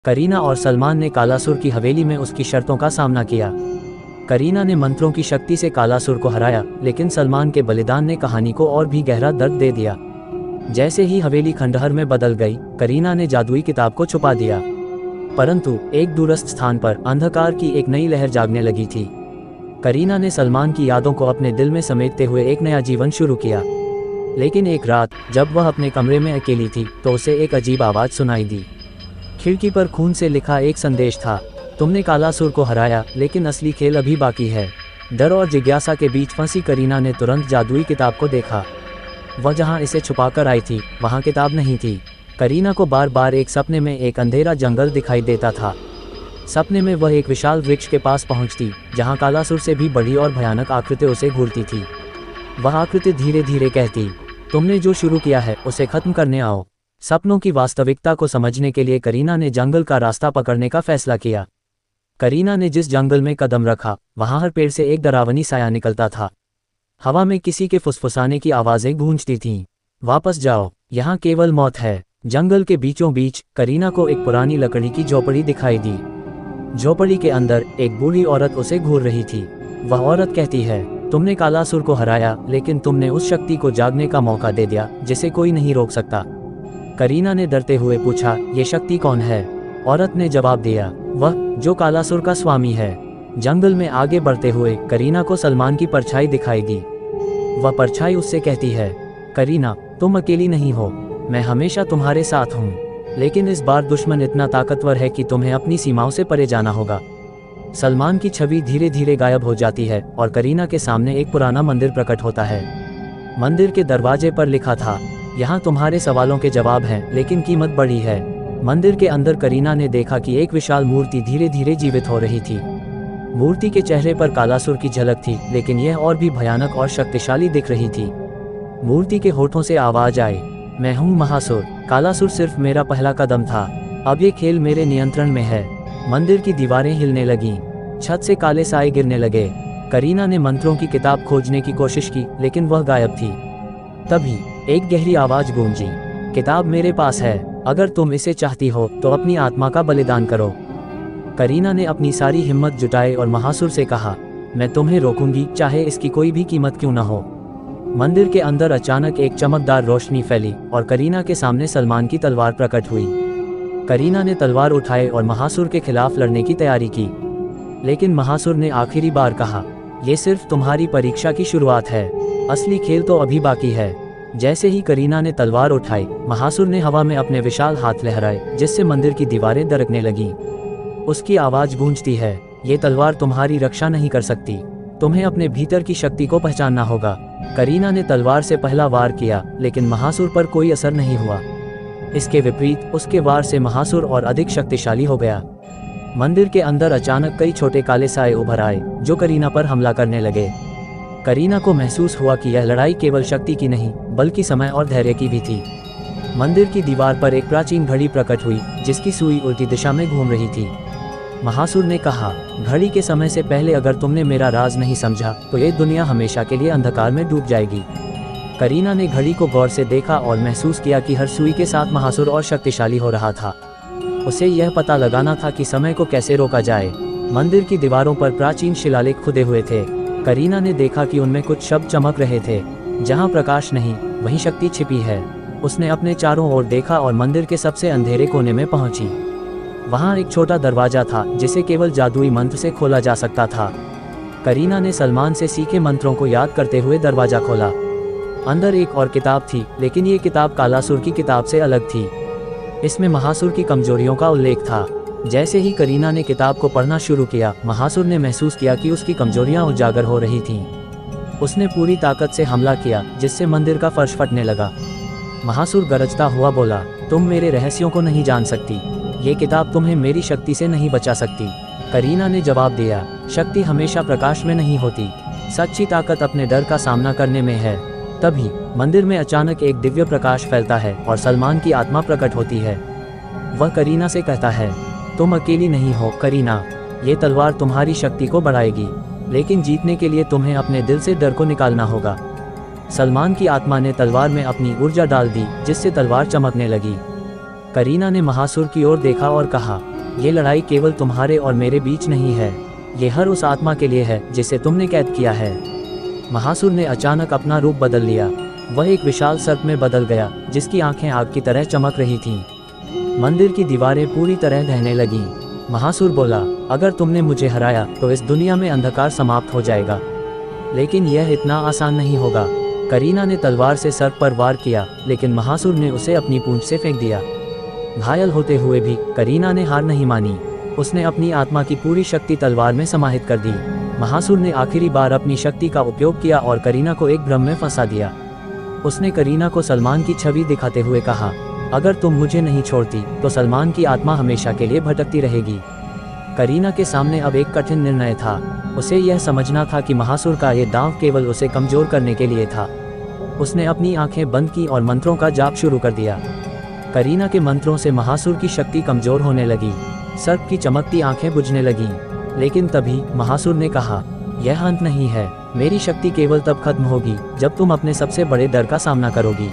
करीना और सलमान ने कालासुर की हवेली में उसकी शर्तों का सामना किया। करीना ने मंत्रों की शक्ति से कालासुर को हराया, लेकिन सलमान के बलिदान ने कहानी को और भी गहरा दर्द दे दिया। जैसे ही हवेली खंडहर में बदल गई, करीना ने जादुई किताब को छुपा दिया। परंतु एक दूरस्थ स्थान पर अंधकार की एक नई लहर जागने लगी थी। करीना ने सलमान की यादों को अपने दिल में समेटते हुए एक नया जीवन शुरू किया। लेकिन एक रात जब वह अपने कमरे में अकेली थी तो उसे एक अजीब आवाज़ सुनाई दी। खिड़की पर खून से लिखा एक संदेश था, तुमने कालासुर को हराया, लेकिन असली खेल अभी बाकी है। डर और जिज्ञासा के बीच फंसी करीना ने तुरंत जादुई किताब को देखा। वह जहां इसे छुपाकर आई थी वहां किताब नहीं थी। करीना को बार बार एक सपने में एक अंधेरा जंगल दिखाई देता था। सपने में वह एक विशाल वृक्ष के पास पहुंचती, जहां कालासुर से भी बड़ी और भयानक आकृति उसे घूरती थी। वह आकृति धीरे धीरे कहती, तुमने जो शुरू किया है उसे खत्म करने आओ। सपनों की वास्तविकता को समझने के लिए करीना ने जंगल का रास्ता पकड़ने का फैसला किया। करीना ने जिस जंगल में कदम रखा, वहां हर पेड़ से एक डरावनी साया निकलता था। हवा में किसी के फुसफुसाने की आवाजें गूंजती थीं। वापस जाओ, यहाँ केवल मौत है। जंगल के बीचों बीच करीना को एक पुरानी लकड़ी की झोपड़ी दिखाई दी। झोपड़ी के अंदर एक बूढ़ी औरत उसे घूर रही थी। वह औरत कहती है, तुमने कालासुर को हराया, लेकिन तुमने उस शक्ति को जागने का मौका दे दिया जिसे कोई नहीं रोक सकता। करीना ने डरते हुए पूछा, ये शक्ति कौन है? औरत ने जवाब दिया, वह जो कालासुर का स्वामी है। जंगल में आगे बढ़ते हुए करीना को सलमान की परछाई दिखाई दी। वह परछाई उससे कहती है, करीना, तुम अकेली नहीं हो, मैं हमेशा तुम्हारे साथ हूँ। लेकिन इस बार दुश्मन इतना ताकतवर है कि तुम्हें अपनी सीमाओं से परे जाना होगा। सलमान की छवि धीरे धीरे गायब हो जाती है और करीना के सामने एक पुराना मंदिर प्रकट होता है। मंदिर के दरवाजे पर लिखा था, यहाँ तुम्हारे सवालों के जवाब हैं, लेकिन कीमत बड़ी है। मंदिर के अंदर करीना ने देखा कि एक विशाल मूर्ति धीरे धीरे जीवित हो रही थी। मूर्ति के चेहरे पर कालासुर की झलक थी, लेकिन यह और भी भयानक और शक्तिशाली दिख रही थी। मूर्ति के होठों से आवाज आई, मैं हूँ महासुर। कालासुर सिर्फ मेरा पहला कदम था, अब ये खेल मेरे नियंत्रण में है। मंदिर की दीवारें हिलने लगीं, छत से काले साए गिरने लगे। करीना ने मंत्रों की किताब खोजने की कोशिश की, लेकिन वह गायब थी। तभी एक गहरी आवाज गूंजी, किताब मेरे पास है, अगर तुम इसे चाहती हो तो अपनी आत्मा का बलिदान करो। करीना ने अपनी सारी हिम्मत जुटाई और महासुर से कहा, मैं तुम्हें रोकूंगी, चाहे इसकी कोई भी कीमत क्यों न हो। मंदिर के अंदर अचानक एक चमकदार रोशनी फैली और करीना के सामने सलमान की तलवार प्रकट हुई। करीना ने तलवार उठाई और महासुर के खिलाफ लड़ने की तैयारी की। लेकिन महासुर ने आखिरी बार कहा, यह सिर्फ तुम्हारी परीक्षा की शुरुआत है, असली खेल तो अभी बाकी है। जैसे ही करीना ने तलवार उठाई, महासुर ने हवा में अपने विशाल हाथ लहराए, जिससे मंदिर की दीवारें दरकने लगीं। उसकी आवाज गूंजती है, ये तलवार तुम्हारी रक्षा नहीं कर सकती, तुम्हें अपने भीतर की शक्ति को पहचानना होगा। करीना ने तलवार से पहला वार किया, लेकिन महासुर पर कोई असर नहीं हुआ। इसके विपरीत उसके वार से महासुर और अधिक शक्तिशाली हो गया। मंदिर के अंदर अचानक कई छोटे काले साए उभर आए, जो करीना पर हमला करने लगे। करीना को महसूस हुआ कि यह लड़ाई केवल शक्ति की नहीं, बल्कि समय और धैर्य की भी थी। मंदिर की दीवार पर एक प्राचीन घड़ी प्रकट हुई, जिसकी सुई उल्टी दिशा में घूम रही थी। महासुर ने कहा, घड़ी के समय से पहले अगर तुमने मेरा राज नहीं समझा तो ये दुनिया हमेशा के लिए अंधकार में डूब जाएगी। करीना ने घड़ी को गौर से देखा और महसूस किया कि हर सुई के साथ महासुर और शक्तिशाली हो रहा था। उसे यह पता लगाना था कि समय को कैसे रोका जाए। मंदिर की दीवारों पर प्राचीन शिलालेख खुदे हुए थे। करीना ने देखा कि उनमें कुछ शब्द चमक रहे थे, जहां प्रकाश नहीं वहीं शक्ति छिपी है। उसने अपने चारों ओर देखा और मंदिर के सबसे अंधेरे कोने में पहुंची। वहां एक छोटा दरवाजा था, जिसे केवल जादुई मंत्र से खोला जा सकता था। करीना ने सलमान से सीखे मंत्रों को याद करते हुए दरवाजा खोला। अंदर एक और किताब थी, लेकिन ये किताब कालासुर की किताब से अलग थी। इसमें महासुर की कमजोरियों का उल्लेख था। जैसे ही करीना ने किताब को पढ़ना शुरू किया, महासुर ने महसूस किया कि उसकी कमजोरियां उजागर हो रही थीं। उसने पूरी ताकत से हमला किया, जिससे मंदिर का फर्श फटने लगा। महासुर गरजता हुआ बोला, तुम मेरे रहस्यों को नहीं जान सकती, ये किताब तुम्हें मेरी शक्ति से नहीं बचा सकती। करीना ने जवाब दिया, शक्ति हमेशा प्रकाश में नहीं होती, सच्ची ताकत अपने डर का सामना करने में है। तभी मंदिर में अचानक एक दिव्य प्रकाश फैलता है और सलमान की आत्मा प्रकट होती है। वह करीना से कहता है, तुम अकेली नहीं हो करीना, ये तलवार तुम्हारी शक्ति को बढ़ाएगी, लेकिन जीतने के लिए तुम्हें अपने दिल से डर को निकालना होगा। सलमान की आत्मा ने तलवार में अपनी ऊर्जा डाल दी, जिससे तलवार चमकने लगी। करीना ने महासुर की ओर देखा और कहा, ये लड़ाई केवल तुम्हारे और मेरे बीच नहीं है, ये हर उस आत्मा के लिए है जिसे तुमने कैद किया है। महासुर ने अचानक अपना रूप बदल लिया। वह एक विशाल सर्प में बदल गया जिसकी आंखें आग की तरह चमक रही थीं। मंदिर की दीवारें पूरी तरह ढहने लगीं। महासुर बोला, अगर तुमने मुझे हराया तो इस दुनिया में अंधकार समाप्त हो जाएगा, लेकिन यह इतना आसान नहीं होगा। करीना ने तलवार से सर्प पर वार किया, लेकिन महासुर ने उसे अपनी पूंछ से फेंक दिया। घायल होते हुए भी करीना ने हार नहीं मानी। उसने अपनी आत्मा की पूरी शक्ति तलवार में समाहित कर दी। महासुर ने आखिरी बार अपनी शक्ति का उपयोग किया और करीना को एक भ्रम में फंसा दिया। उसने करीना को सलमान की छवि दिखाते हुए कहा, अगर तुम मुझे नहीं छोड़ती तो सलमान की आत्मा हमेशा के लिए भटकती रहेगी। करीना के सामने अब एक कठिन निर्णय था। उसे यह समझना था कि महासुर का यह दांव केवल उसे कमजोर करने के लिए था। उसने अपनी आंखें बंद की और मंत्रों का जाप शुरू कर दिया। करीना के मंत्रों से महासुर की शक्ति कमजोर होने लगी। सर्प की चमकती आंखें बुझने लगीं। लेकिन तभी महासुर ने कहा, यह अंत नहीं है। मेरी शक्ति केवल तब खत्म होगी जब तुम अपने सबसे बड़े डर का सामना करोगी।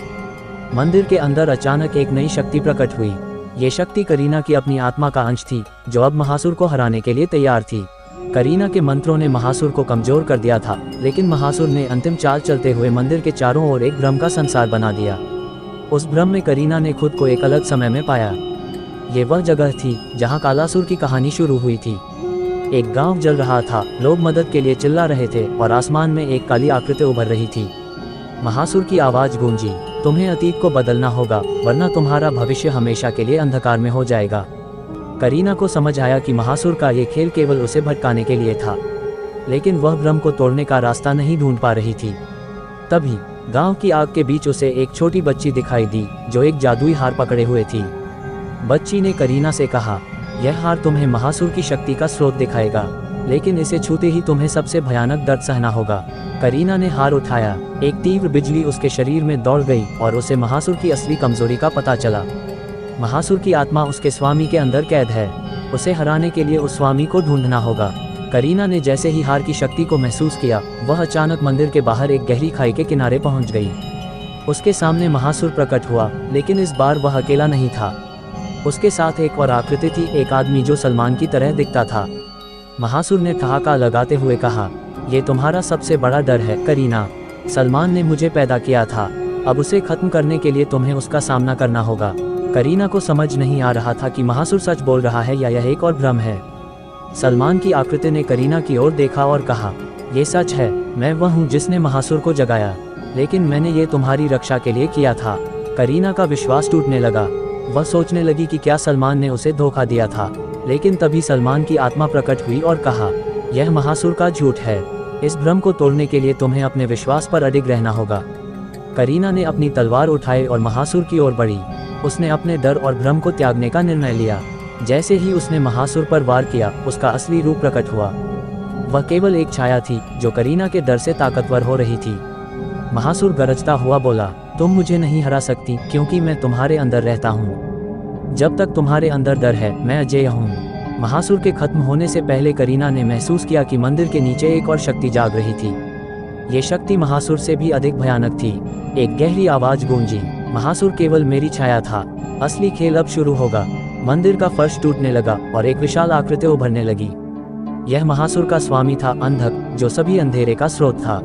मंदिर के अंदर अचानक एक नई शक्ति प्रकट हुई। ये शक्ति करीना की अपनी आत्मा का अंश थी, जो अब महासुर को हराने के लिए तैयार थी। करीना के मंत्रों ने महासुर को कमजोर कर दिया था, लेकिन महासुर ने अंतिम चाल चलते हुए मंदिर के चारों ओर एक भ्रम का संसार बना दिया। उस भ्रम में करीना ने खुद को एक अलग समय में पाया। ये वह जगह थी जहाँ कालासुर की कहानी शुरू हुई थी। एक गांव जल रहा था, लोग मदद के लिए चिल्ला रहे थे और आसमान में एक काली आकृति उभर रही थी। महासुर की आवाज गूंजी, तुम्हें अतीत को बदलना होगा, वरना तुम्हारा भविष्य हमेशा के लिए अंधकार में हो जाएगा। करीना को समझ आया कि महासुर का ये खेल केवल उसे भटकाने के लिए था, लेकिन वह भ्रम को तोड़ने का रास्ता नहीं ढूंढ पा रही थी। तभी गांव की आग के बीच उसे एक छोटी बच्ची दिखाई दी, जो एक जादुई हार पकड़े हुए थी। बच्ची ने करीना से कहा, यह हार तुम्हें महासुर की शक्ति का स्रोत दिखाएगा, लेकिन इसे छूते ही तुम्हें सबसे भयानक दर्द सहना होगा। करीना ने हार उठाया। एक तीव्र बिजली उसके शरीर में दौड़ गई और उसे महासुर की असली कमजोरी का पता चला। महासुर की आत्मा उसके स्वामी के अंदर कैद है। उसे हराने के लिए उस स्वामी को ढूंढना होगा। करीना ने जैसे ही हार की शक्ति को महसूस किया, वह अचानक मंदिर के बाहर एक गहरी खाई के किनारे पहुंच गई। उसके सामने महासुर प्रकट हुआ, लेकिन इस बार वह अकेला नहीं था। उसके साथ एक और आकृति थी, एक आदमी जो सलमान की तरह दिखता था। महासुर ने ठहाका लगाते हुए कहा, ये तुम्हारा सबसे बड़ा डर है करीना। सलमान ने मुझे पैदा किया था, अब उसे खत्म करने के लिए तुम्हें उसका सामना करना होगा। करीना को समझ नहीं आ रहा था कि महासुर सच बोल रहा है या यह एक और भ्रम है। सलमान की आकृति ने करीना की ओर देखा और कहा, ये सच है, मैं वह हूँ जिसने महासुर को जगाया, लेकिन मैंने ये तुम्हारी रक्षा के लिए किया था। करीना का विश्वास टूटने लगा। वह सोचने लगी कि क्या सलमान ने उसे धोखा दिया था, लेकिन तभी सलमान की आत्मा प्रकट हुई और कहा, यह महासुर का झूठ है। इस भ्रम को तोड़ने के लिए तुम्हें अपने विश्वास पर अडिग रहना होगा। करीना ने अपनी तलवार उठाई और महासुर की ओर बढ़ी। उसने अपने डर और भ्रम को त्यागने का निर्णय लिया। जैसे ही उसने महासुर पर वार किया, उसका असली रूप प्रकट हुआ। वह केवल एक छाया थी जो करीना के डर से ताकतवर हो रही थी। महासुर गरजता हुआ बोला, तुम मुझे नहीं हरा सकती, क्योंकि मैं तुम्हारे अंदर रहता हूँ। जब तक तुम्हारे अंदर डर है, मैं अजेय हूँ। महासुर के खत्म होने से पहले करीना ने महसूस किया कि मंदिर के नीचे एक और शक्ति जाग रही थी। ये शक्ति महासुर से भी अधिक भयानक थी। एक गहरी आवाज गूंजी, महासुर केवल मेरी छाया था, असली खेल अब शुरू होगा। मंदिर का फर्श टूटने लगा और एक विशाल आकृति उभरने लगी। यह महासुर का स्वामी था, अंधक, जो सभी अंधेरे का स्रोत था।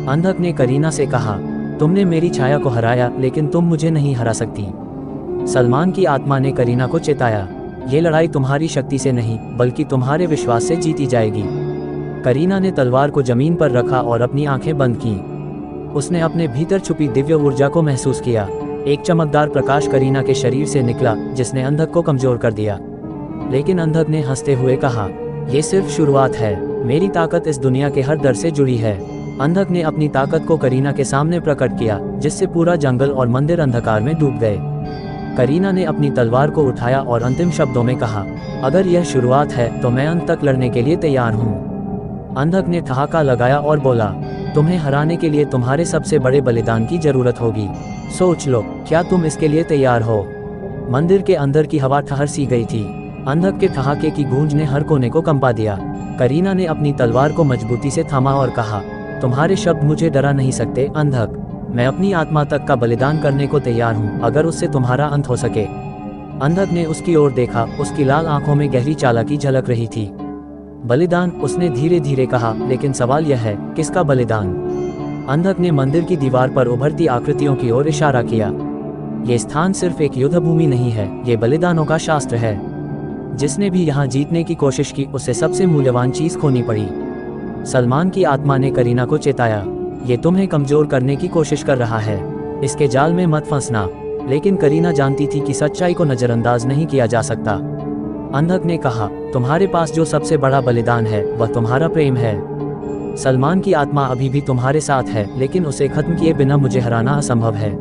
अंधक ने करीना से कहा, तुमने मेरी छाया को हराया, लेकिन तुम मुझे नहीं हरा सकती। सलमान की आत्मा ने करीना को चेताया, ये लड़ाई तुम्हारी शक्ति से नहीं, बल्कि तुम्हारे विश्वास से जीती जाएगी। करीना ने तलवार को जमीन पर रखा और अपनी आंखें बंद की। उसने अपने भीतर छुपी दिव्य ऊर्जा को महसूस किया। एक चमकदार प्रकाश करीना के शरीर से निकला, जिसने अंधक को कमजोर कर दिया। लेकिन अंधक ने हंसते हुए कहा, यह सिर्फ शुरुआत है, मेरी ताकत इस दुनिया के हर दर से जुड़ी है। अंधक ने अपनी ताकत को करीना के सामने प्रकट किया, जिससे पूरा जंगल और मंदिर अंधकार में डूब गए। करीना ने अपनी तलवार को उठाया और अंतिम शब्दों में कहा, अगर यह शुरुआत है तो मैं अंत तक लड़ने के लिए तैयार हूँ। अंधक ने ठहाका लगाया और बोला, तुम्हें हराने के लिए तुम्हारे सबसे बड़े बलिदान की जरूरत होगी। सोच लो, क्या तुम इसके लिए तैयार हो? मंदिर के अंदर की हवा ठहर सी गई थी। अंधक के ठहाके की गूंज ने हर कोने को कंपा दिया। करीना ने अपनी तलवार को मजबूती से थामा और कहा, तुम्हारे शब्द मुझे डरा नहीं सकते अंधक। मैं अपनी आत्मा तक का बलिदान करने को तैयार हूँ, अगर उससे तुम्हारा अंत हो सके। अंधक ने उसकी ओर देखा, उसकी लाल आंखों में गहरी चालाकी झलक रही थी। बलिदान, उसने धीरे धीरे कहा, लेकिन सवाल यह है, किसका बलिदान? अंधक ने मंदिर की दीवार पर उभरती आकृतियों की ओर इशारा किया। ये स्थान सिर्फ एक युद्ध भूमि नहीं है, ये बलिदानों का शास्त्र है। जिसने भी यहाँ जीतने की कोशिश की, उसे सबसे मूल्यवान चीज खोनी पड़ी। सलमान की आत्मा ने करीना को चेताया, ये तुम्हें कमजोर करने की कोशिश कर रहा है, इसके जाल में मत फंसना। लेकिन करीना जानती थी कि सच्चाई को नजरअंदाज नहीं किया जा सकता। अंधक ने कहा, तुम्हारे पास जो सबसे बड़ा बलिदान है वह तुम्हारा प्रेम है। सलमान की आत्मा अभी भी तुम्हारे साथ है, लेकिन उसे खत्म किए बिना मुझे हराना असंभव है।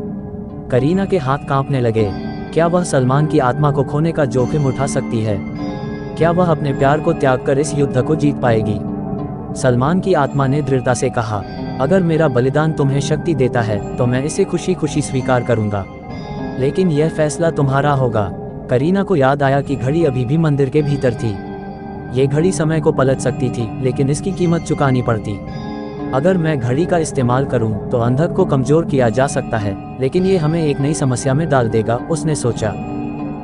करीना के हाथ कांपने लगे। क्या वह सलमान की आत्मा को खोने का जोखिम उठा सकती है? क्या वह अपने प्यार को त्याग कर इस युद्ध को जीत पाएगी? सलमान की आत्मा ने दृढ़ता से कहा, अगर मेरा बलिदान तुम्हें शक्ति देता है तो मैं इसे खुशी खुशी स्वीकार करूंगा, लेकिन यह फैसला तुम्हारा होगा। करीना को याद आया कि घड़ी अभी भी मंदिर के भीतर थी। ये घड़ी समय को पलट सकती थी, लेकिन इसकी कीमत चुकानी पड़ती। अगर मैं घड़ी का इस्तेमाल करूं तो अंधक को कमजोर किया जा सकता है, लेकिन ये हमें एक नई समस्या में डाल देगा, उसने सोचा।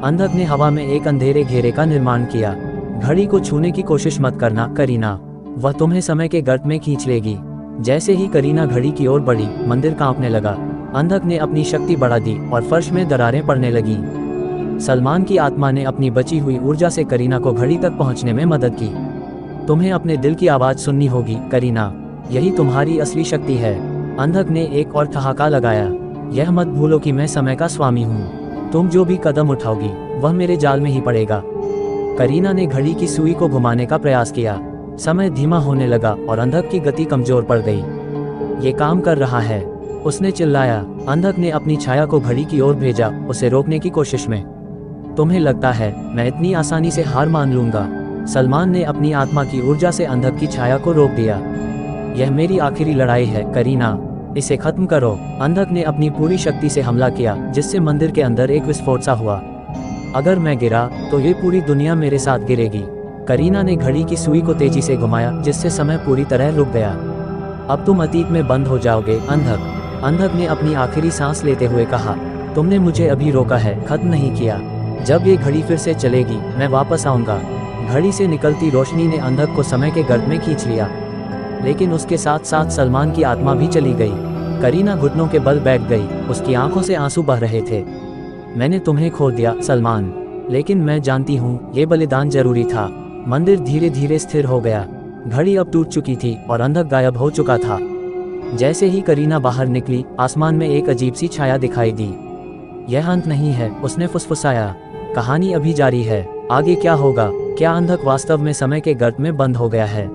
अंधक ने हवा में एक अंधेरे घेरे का निर्माण किया। घड़ी को छूने की कोशिश मत करना करीना, वह तुम्हें समय के गर्त में खींच लेगी। जैसे ही करीना घड़ी की ओर बढ़ी, मंदिर कांपने लगा। अंधक ने अपनी शक्ति बढ़ा दी और फर्श में दरारें पड़ने लगी। सलमान की आत्मा ने अपनी बची हुई ऊर्जा से करीना को घड़ी तक पहुंचने में मदद की। तुम्हें अपने दिल की आवाज सुननी होगी करीना, यही तुम्हारी असली शक्ति है। अंधक ने एक और ठहाका लगाया, यह मत भूलो कि मैं समय का स्वामी हूँ। तुम जो भी कदम उठाओगी वह मेरे जाल में ही पड़ेगा। करीना ने घड़ी की सुई को घुमाने का प्रयास किया। समय धीमा होने लगा और अंधक की गति कमजोर पड़ गई। ये काम कर रहा है, उसने चिल्लाया। अंधक ने अपनी छाया को घड़ी की ओर भेजा, उसे रोकने की कोशिश में। तुम्हें लगता है मैं इतनी आसानी से हार मान लूंगा? सलमान ने अपनी आत्मा की ऊर्जा से अंधक की छाया को रोक दिया। यह मेरी आखिरी लड़ाई है करीना, इसे खत्म करो। अंधक ने अपनी पूरी शक्ति से हमला किया, जिससे मंदिर के अंदर एक विस्फोट सा हुआ। अगर मैं गिरा तो ये पूरी दुनिया मेरे साथ गिरेगी। करीना ने घड़ी की सुई को तेजी से घुमाया, जिससे समय पूरी तरह रुक गया। अब तुम अतीत में बंद हो जाओगे अंधक। अंधक ने अपनी आखिरी सांस लेते हुए कहा, तुमने मुझे अभी रोका है, खत्म नहीं किया। जब ये घड़ी फिर से चलेगी मैं वापस आऊंगा। घड़ी से निकलती रोशनी ने अंधक को समय के गर्त में खींच लिया, लेकिन उसके साथ साथ सलमान की आत्मा भी चली गई। करीना घुटनों के बल बैठ गई, उसकी आंखों से आंसू बह रहे थे। मैंने तुम्हें खो दिया सलमान, लेकिन मैं जानती हूँ ये बलिदान जरूरी था। मंदिर धीरे धीरे स्थिर हो गया। घड़ी अब टूट चुकी थी और अंधक गायब हो चुका था। जैसे ही करीना बाहर निकली, आसमान में एक अजीब सी छाया दिखाई दी। यह अंत नहीं है, उसने फुसफुसाया। कहानी अभी जारी है, आगे क्या होगा? क्या अंधक वास्तव में समय के गर्त में बंद हो गया है?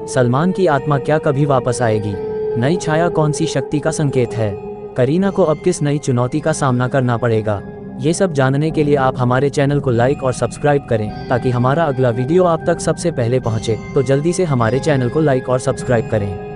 सलमान की आत्मा क्या कभी वापस आएगी? नई छाया कौन सी शक्ति का संकेत है? करीना को अब किस नई चुनौती का सामना करना पड़ेगा? ये सब जानने के लिए आप हमारे चैनल को लाइक और सब्सक्राइब करें, ताकि हमारा अगला वीडियो आप तक सबसे पहले पहुंचे। तो जल्दी से हमारे चैनल को लाइक और सब्सक्राइब करें।